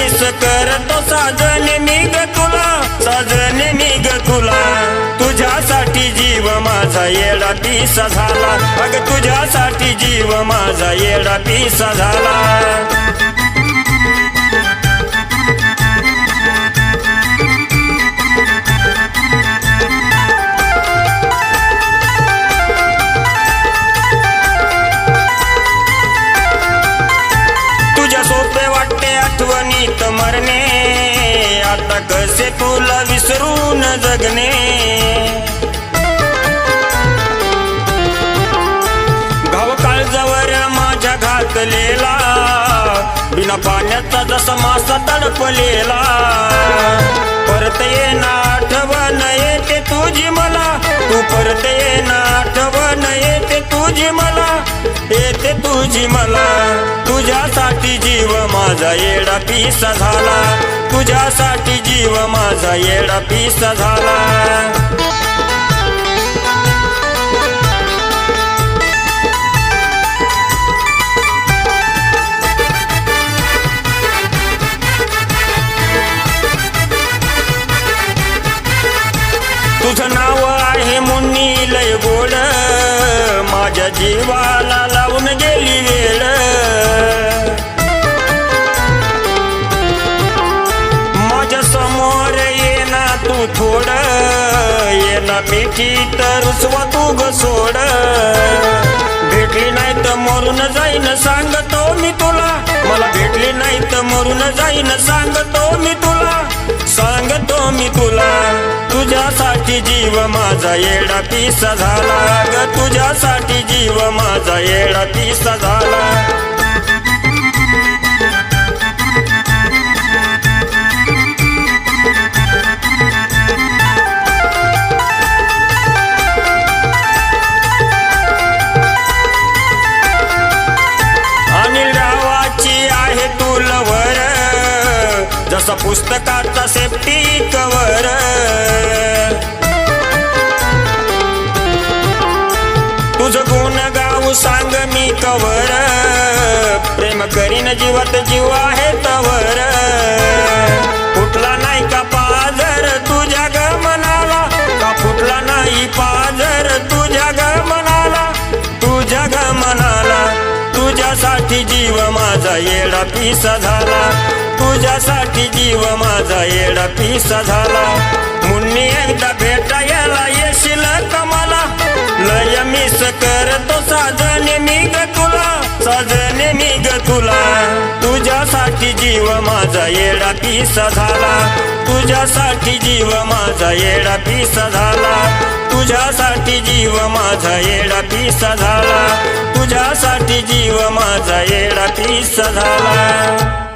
Miss करतो साजन मी ग तुला, साजन मी ग तुला. तुझ्यासाठी जीव माझा येडा पिसा झाला, अग तुझ्यासाठी जीव माझा येडा पिसा झाला. आठवणीत मरणे, आता कसे तुला विसरून जगणे. गाव काळजावर माझ्या घातलेला, बिना पाण्याचा जसा मासा तडपलेला. परत येना आठवण येते तुझी मला, तू परत येना आठवण येते तुझी मला, येते तुझी मला. तुझ्यासाठी जीव माझा येडा पिसा झाला, तुझ्यासाठी जीव माझा येडा पिसा झाला. तुझं नाव आहे मुन्नी लय गोड, माझ्या जीवाला लावून गेली वेळ. माझ्या समोर ये ना तू थोड, ये ना मिठी तर रुसवा तू ग सोड. भेटली नाही तर मरून जाईन सांगतो मी तुला, मला भेटली नाही तर मरून जाईन सांगतो मी तुला, सांगतो मी तुला. तुझ्यासाठी जीव माझा येडा पिसा झाला, ग तुझ्यासाठी जीव माझा येडा पिसा झाला. जसा पुस्तकाचा सेफ्टी कवर, तुझं गुण गाऊ सांग मी कवर. प्रेम करीन जीवात जीव आहे तवर. फुटला नाही का पाजर तुझ्या ग मनाला, का फुटला नाही पाजर तुझ्या ग मनाला, तुझ्या ग मनाला. तुझ्यासाठी जीव माझा येडा पिसा झाला, तुझ्यासाठी जीव माझा येडा पिसा झाला. मुन्नी एकदा भेटायला येशील का मला, लय मिस करतो साजन मी ग तुला, साजन मी ग तुला. तुझ्यासाठी जीव माझा येडा पिसा झाला, तुझ्यासाठी जीव माझा येडा पिसा झाला. तुझ्यासाठी जीव माझा येडा पिसा झाला, तुझ्यासाठी जीव माझा येडा पिसा झाला.